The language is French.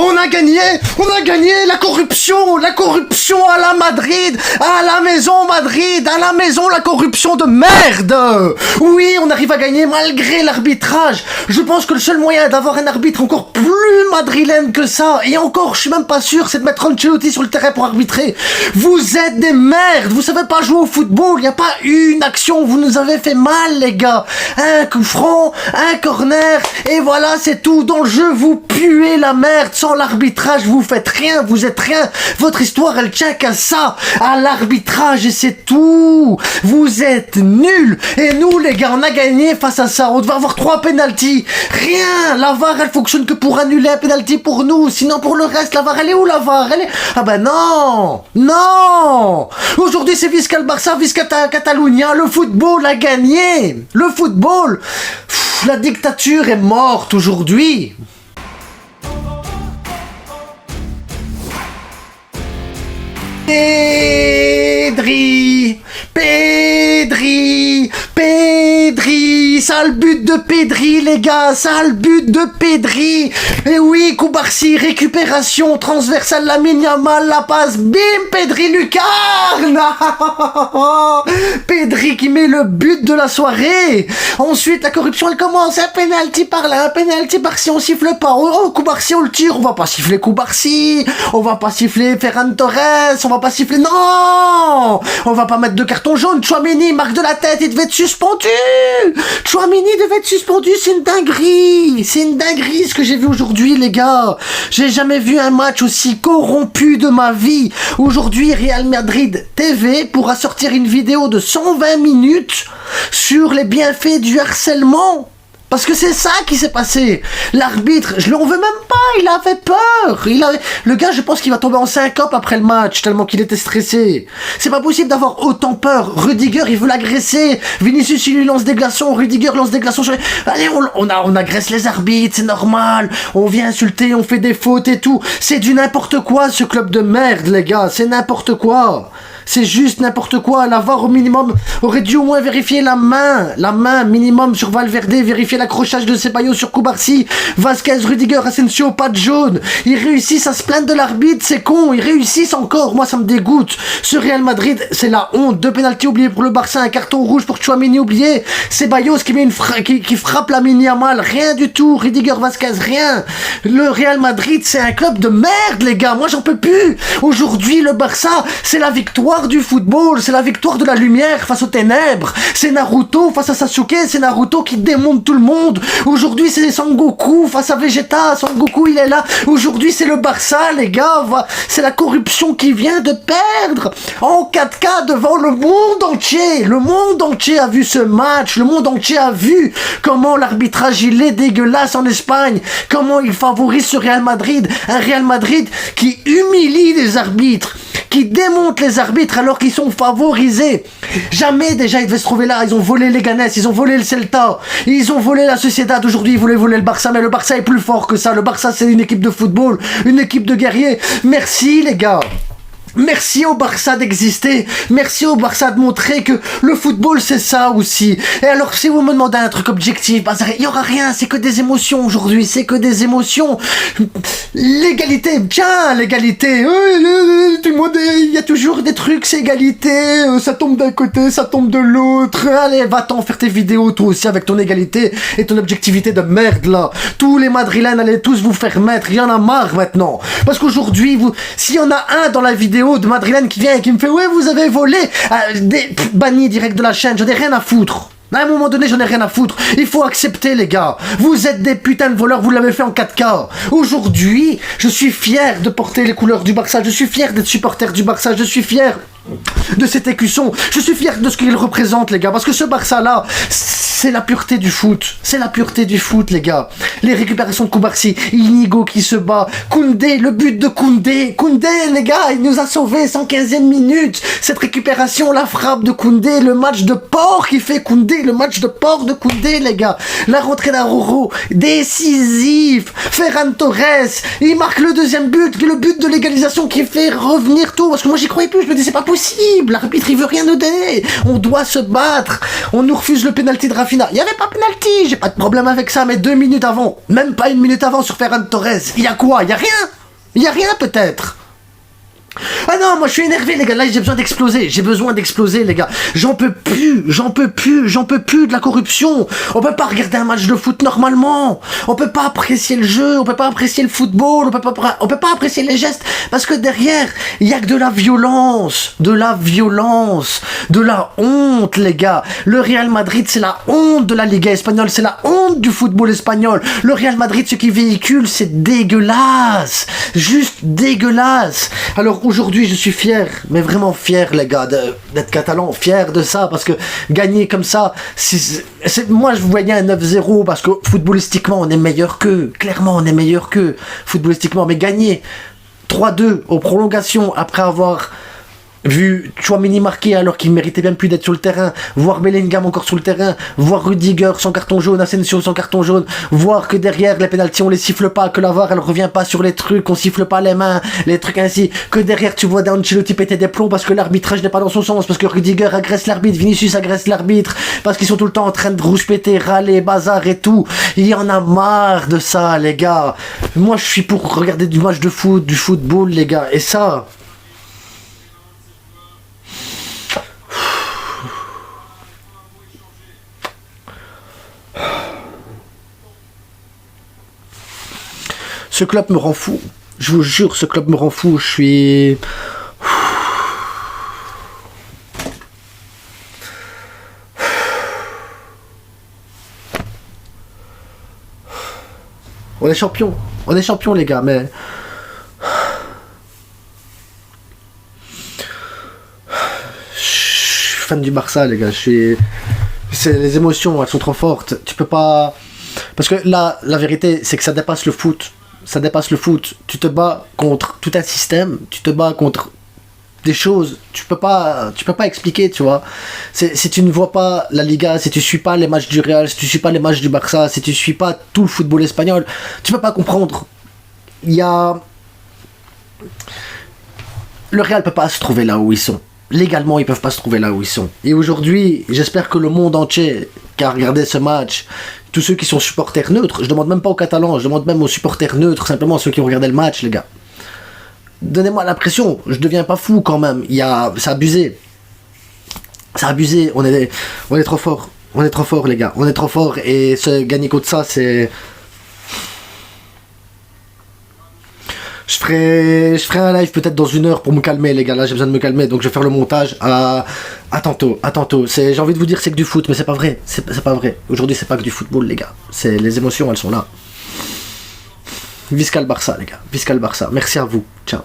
On a gagné la corruption à la Madrid, à la maison Madrid, à la maison la corruption de merde. Oui, on arrive à gagner malgré l'arbitrage. Je pense que le seul moyen d'avoir un arbitre encore plus madrilène que ça, et encore, je suis même pas sûr, c'est de mettre Ancelotti sur le terrain pour arbitrer. Vous êtes des merdes, vous savez pas jouer au football, y a pas une action, vous nous avez fait mal les gars. Un coup franc, un corner, et voilà c'est tout. Dans le jeu, vous puez la merde. Sans l'arbitrage, vous faites rien, vous êtes rien. Votre histoire, elle tient qu'à ça, à l'arbitrage, et c'est tout. Vous êtes nuls. Et nous, les gars, on a gagné face à ça. On devait avoir 3 pénaltys. Rien. La VAR, elle fonctionne que pour annuler un pénalty pour nous. Sinon, pour le reste, la VAR, elle est où la VAR? Elle est... Ah ben non. Non. Aujourd'hui, c'est Visca le Barça, Visca Catalunya. Le football a gagné. Le football. La dictature est morte aujourd'hui. Pedri, sale but de Pedri les gars, sale but de Pedri. Et oui, Koubarsi, récupération transversale, Lamine Yamal, la passe, bim, Pedri lucarne. Pedri qui met le but de la soirée. Ensuite, la corruption elle commence, un penalty par là, un penalty par-ci, on siffle pas. Oh, Koubarsi on le tire, on va pas siffler Koubarsi, on va pas siffler Ferran Torres, on va pas siffler, non, on va pas mettre de carton jaune. Tchouaméni marque de la tête, il devait être suspendu. Tchouaméni devait être suspendu, c'est une dinguerie ce que j'ai vu aujourd'hui les gars. J'ai jamais vu un match aussi corrompu de ma vie. Aujourd'hui, Real Madrid TV pourra sortir une vidéo de 120 minutes sur les bienfaits du harcèlement. Parce que c'est ça qui s'est passé. L'arbitre, je l'en veux même pas, il avait peur. Le gars, je pense qu'il va tomber en syncope après le match, tellement qu'il était stressé. C'est pas possible d'avoir autant peur. Rudiger, il veut l'agresser. Vinicius, il lui lance des glaçons. Rudiger lance des glaçons. Allez, on agresse les arbitres, c'est normal. On vient insulter, on fait des fautes et tout. C'est du n'importe quoi, ce club de merde, les gars. C'est n'importe quoi. C'est juste n'importe quoi. La VAR au minimum aurait dû au moins vérifier la main minimum sur Valverde, vérifier l'accrochage de Ceballos sur Koubarsi, Vasquez, Rudiger, Asensio, pas de jaune. Ils réussissent à se plaindre de l'arbitre, c'est con, ils réussissent encore, moi ça me dégoûte. Ce Real Madrid, c'est la honte. 2 pénaltys oubliés pour le Barça, un carton rouge pour Tchouaméni oublié, Ceballos qui met qui frappe Lamine Yamal, rien du tout, Rudiger, Vasquez, rien. Le Real Madrid, c'est un club de merde les gars, moi j'en peux plus. Aujourd'hui le Barça, c'est la victoire du football, c'est la victoire de la lumière face aux ténèbres, c'est Naruto face à Sasuke, c'est Naruto qui démonte tout le monde. Aujourd'hui c'est Sangoku face à Vegeta, Sangoku il est là. Aujourd'hui c'est le Barça les gars, c'est la corruption qui vient de perdre en 4K devant le monde entier. Le monde entier a vu ce match, le monde entier a vu comment l'arbitrage il est dégueulasse en Espagne, comment il favorise ce Real Madrid, un Real Madrid qui humilie les arbitres, qui démontent les arbitres alors qu'ils sont favorisés. Jamais déjà ils devaient se trouver là. Ils ont volé les Ganes, ils ont volé le Celta, ils ont volé la Sociedad. Aujourd'hui ils voulaient voler le Barça, mais le Barça est plus fort que ça. Le Barça c'est une équipe de football, une équipe de guerriers. Merci les gars. Merci au Barça d'exister, merci au Barça de montrer que le football c'est ça aussi. Et alors si vous me demandez un truc objectif, bah, il y aura rien, c'est que des émotions aujourd'hui, c'est que des émotions. L'égalité, tiens l'égalité, tout le monde, il y a toujours des trucs, c'est égalité, ça tombe d'un côté, ça tombe de l'autre. Allez, va-t'en faire tes vidéos toi aussi avec ton égalité et ton objectivité de merde là. Tous les Madrilènes allez tous vous faire mettre, il y en a marre maintenant. Parce qu'aujourd'hui, s'il y en a un dans la vidéo de Madrilène qui vient et qui me fait ouais vous avez volé, banni direct de la chaîne, j'en ai rien à foutre. À un moment donné, j'en ai rien à foutre. Il faut accepter, les gars. Vous êtes des putains de voleurs, vous l'avez fait en 4K. Aujourd'hui, je suis fier de porter les couleurs du Barça. Je suis fier d'être supporter du Barça. Je suis fier de cet écusson. Je suis fier de ce qu'il représente, les gars. Parce que ce Barça-là, c'est la pureté du foot. C'est la pureté du foot, les gars. Les récupérations de Koubarsi, Inigo qui se bat, Koundé, le but de Koundé. Koundé, les gars, il nous a sauvés 115e minute. Cette récupération, la frappe de Koundé, le match de porc qui fait Koundé, le match de porc de Koundé, les gars. La rentrée d'Aroro, décisif. Ferran Torres, il marque le deuxième but, le but de l'égalisation qui fait revenir tout. Parce que moi j'y croyais plus, je me dis c'est pas possible, l'arbitre il veut rien nous donner, on doit se battre, on nous refuse le penalty de Rafinha. Il y avait pas penalty, j'ai pas de problème avec ça, mais 2 minutes avant, même pas 1 minute avant sur Ferran Torres, il y a quoi? Il y a rien. Il y a rien peut-être. Ah non, moi je suis énervé les gars, là j'ai besoin d'exploser les gars, j'en peux plus de la corruption. On peut pas regarder un match de foot normalement, on peut pas apprécier le jeu, on peut pas apprécier le football, on peut pas apprécier les gestes, parce que derrière, il y a que de la violence, de la honte les gars. Le Real Madrid c'est la honte de la Liga espagnole, c'est la honte du football espagnol. Le Real Madrid, ce qu'il véhicule, c'est dégueulasse, juste dégueulasse. Alors aujourd'hui, je suis fier, mais vraiment fier, les gars, d'être catalan, fier de ça, parce que gagner comme ça, moi je voyais un 9-0, parce que footballistiquement, on est meilleur qu'eux, clairement, on est meilleur qu'eux, footballistiquement, mais gagner 3-2 aux prolongations, après avoir vu Tchouaméni marquer alors qu'il méritait bien plus d'être sur le terrain, voir Bellingham encore sur le terrain, voir Rudiger sans carton jaune, Asensio sans carton jaune, voir que derrière les pénaltys on les siffle pas, que la VAR elle revient pas sur les trucs, on siffle pas les mains, les trucs ainsi, que derrière tu vois Ancelotti péter des plombs parce que l'arbitrage n'est pas dans son sens, parce que Rudiger agresse l'arbitre, Vinicius agresse l'arbitre, parce qu'ils sont tout le temps en train de rouspéter, râler, bazar et tout. Il y en a marre de ça les gars. Moi je suis pour regarder du match de foot, du football les gars, et ça... Ce club me rend fou. Je vous jure, ce club me rend fou. Je suis... On est champion. On est champion, les gars, mais... Je suis fan du Barça, les gars. Les émotions, elles sont trop fortes. Tu peux pas... Parce que là, la vérité, c'est que ça dépasse le foot. Ça dépasse le foot. Tu te bats contre tout un système, tu te bats contre des choses, tu peux pas expliquer, tu vois. Si tu ne vois pas la Liga, si tu suis pas les matchs du Real, si tu suis pas les matchs du Barça, si tu suis pas tout le football espagnol, tu peux pas comprendre. Le Real peut pas se trouver là où ils sont. Légalement, ils peuvent pas se trouver là où ils sont. Et aujourd'hui, j'espère que le monde entier qui a regardé ce match, tous ceux qui sont supporters neutres, je demande même pas aux Catalans, je demande même aux supporters neutres, simplement à ceux qui ont regardé le match, les gars. Donnez-moi l'impression, je deviens pas fou quand même. C'est abusé. C'est abusé, on est trop fort. On est trop fort, les gars. On est trop fort, et se gagner contre ça, c'est... Je ferai un live peut-être dans 1 heure pour me calmer, les gars. Là, j'ai besoin de me calmer, donc je vais faire le montage. À tantôt. J'ai envie de vous dire c'est que du foot, mais c'est pas vrai. C'est pas vrai. Aujourd'hui, c'est pas que du football, les gars. Les émotions, elles sont là. Visca le Barça, les gars. Visca le Barça. Merci à vous. Ciao.